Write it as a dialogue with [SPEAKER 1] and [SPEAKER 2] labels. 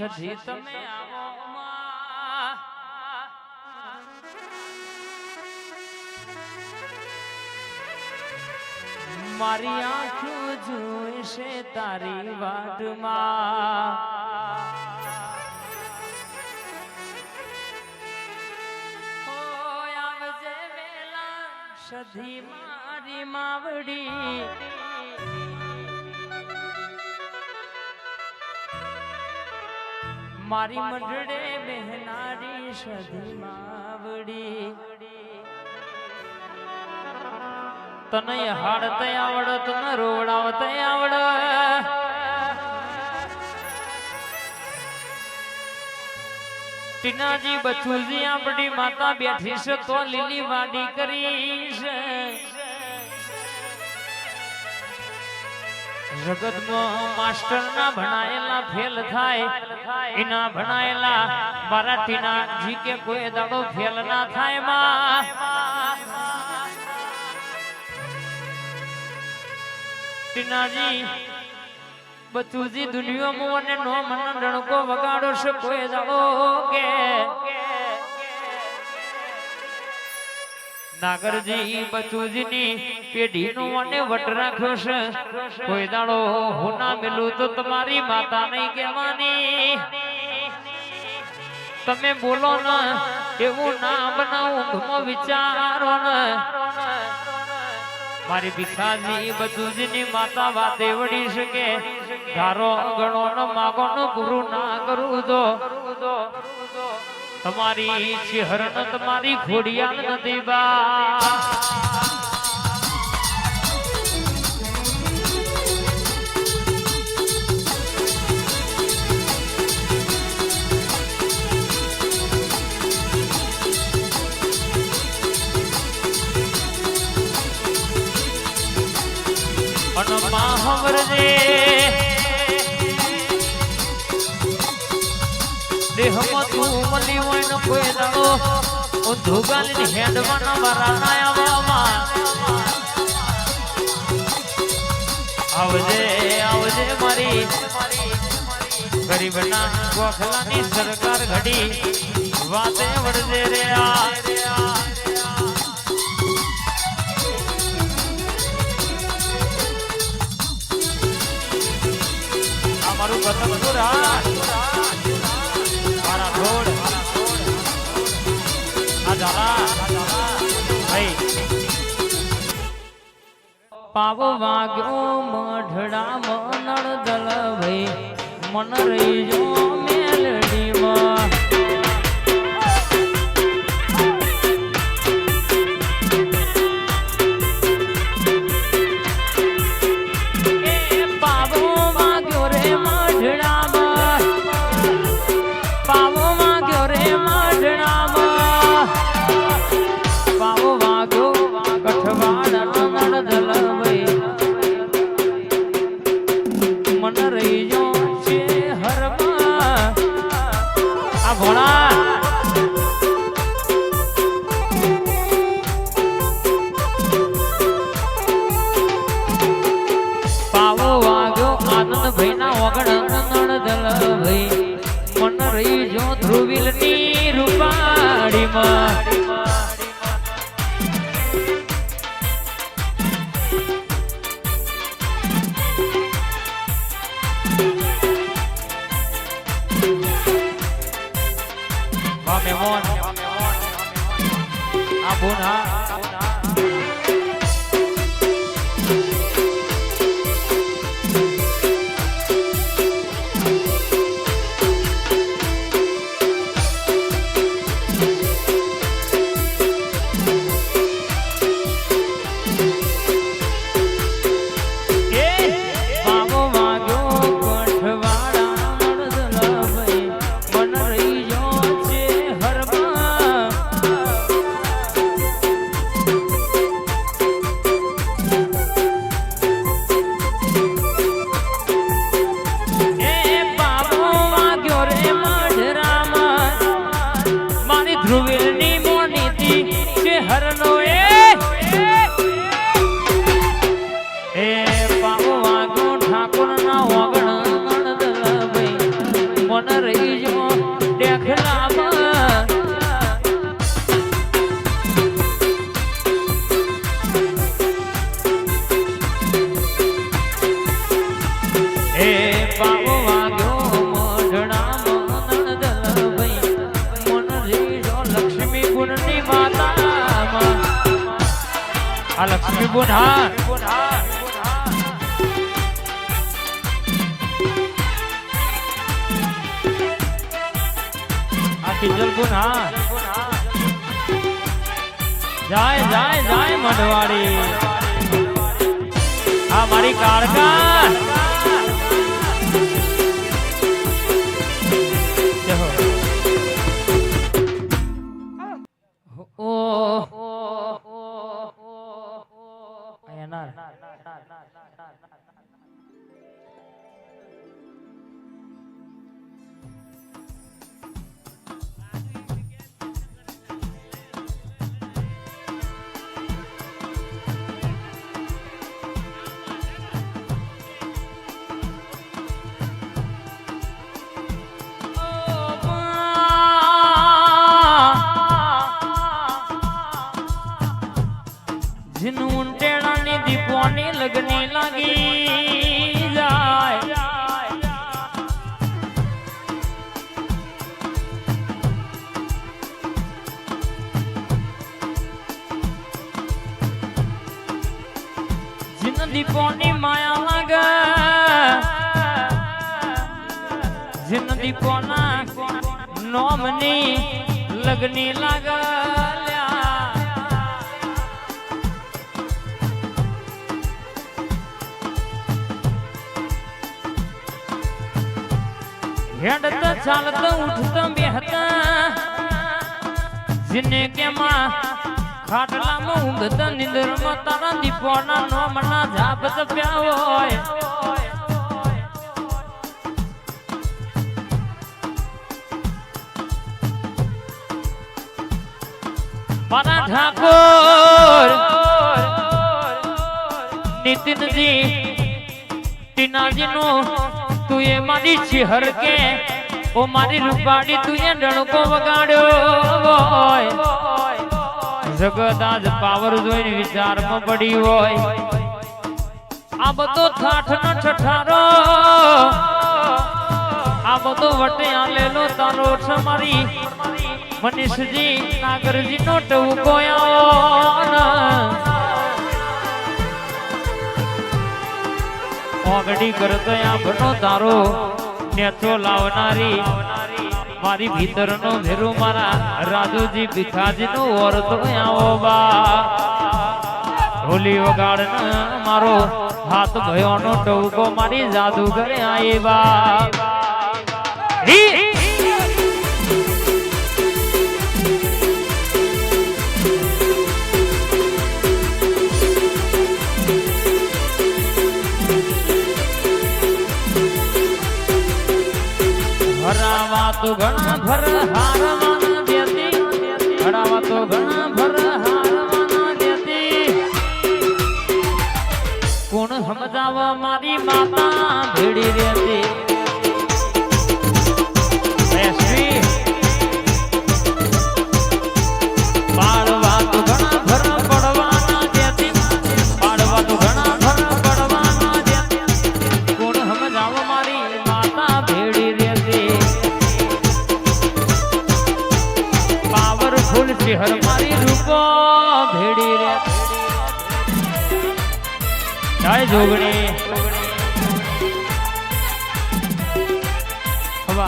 [SPEAKER 1] સધી તમે આવો મારી આંખો જોઈશે તારી વાટમાં આવજે વેલા સધી મારી માવડી મારી મંડળે બહેનારી સધી માવડી તને હાડત આવડ તને રોવડાવત આવડ ટીનાજી બચુજી આપણી માતા બેઠી છે તો લીલી વાડી કરી છે જગતમાં માસ્ટર ના ભણાયેલા ફેલ થાય એના ભણાયેલા મારા ટીનાજી કે કોઈ દાડો ફેલ ના થાય માં ટીનાજી બચુજી દુનિયામાં મને નો મન ડણકો વગાડો છે કોઈ દાડો કે નાગરજી બચુજી ની પેઢી નો અને વટ રાખ્યો છે કોઈ દાડો હું ના મેલું તો તમારી માતા નહીં કહેવાની તમે બોલો ને એવું ના બનાવું ધમો વિચારો ને મારી ભીખાજી બચુજી ની માતા વાતે વડી શકે ધારો ગણો ન માગો ન પૂરું ના કરું તો તમારી ચહેરણ તમારી ખોડિયાલ નથી બા હમરજે દેહમાં તું મળી હોય ને કોઈ દાડો ઊંધું ગાલીને હેડવાના મારા નાયામાં આવજે આવજે મારી ગરીબના ગોખલાની સરકાર ઘડી વાતે વળજે રે મારું પ્રથમ સુરા મારા ઢોળ આ ઝાલા ભાઈ પાવો વાગ્યો મઢડા મનળ દલ ભાઈ મન રહી જો મેલડીમાં ધ્રુવિલની રૂપાડીમાં મેમોન આ બોના ઠાકોર ના ઓગણ દલ ભાઈ મન રહી આ લક્ષ્મી બોન હા આ કિંજલ બોન હા જાય જાય જાય મઢવાડી આ મારી કાળકા जिन्हों टेड़ा ने दीपवानी लगने लगी जाए जिन दीपवानी माया लगे जिन दीपवाना नोमनी लगने लगा हेडता चालता उठता बेहता जिन्हें के माँ खाटला में ऊँघता निंदर में तारा दीपवाना नो मना झापत प्यावोय मारा ठाकुर नितिन जी टीना जी नो तू ये मारी चिहर के ओ मारी रूपाड़ी तू ये डणको वगाड्यो जगत आज पावर जोईने विचार में पड़ी होय आ बतो ठाठ न ठठारो आ बतो वटे आलेलो तारो मारी मनीष जी नागर जी नो टवको आओ ओगड़ी करतो या बनो तारो नेचो लावनारी मारी भीतर नो भेरू मारा राजूजी भिखाजी नो और तो आओ बा होली वगाड़न मारो हाथ भयो नो टवको मारी जादूगर आई बा हरावा तो घना भर हार माना देती हरावा तो घना भर हार माना देती कौन समझावा मारी माता भेड़ी रहती ऐसी पाड़वा तो घना भर पड़वाना देती पाड़वा तो घना भर पड़वाना देती कौन समझावा मारी माता भेड़ी फूल हर मारी रूपो भेड़ी रे जय जोगणी हवा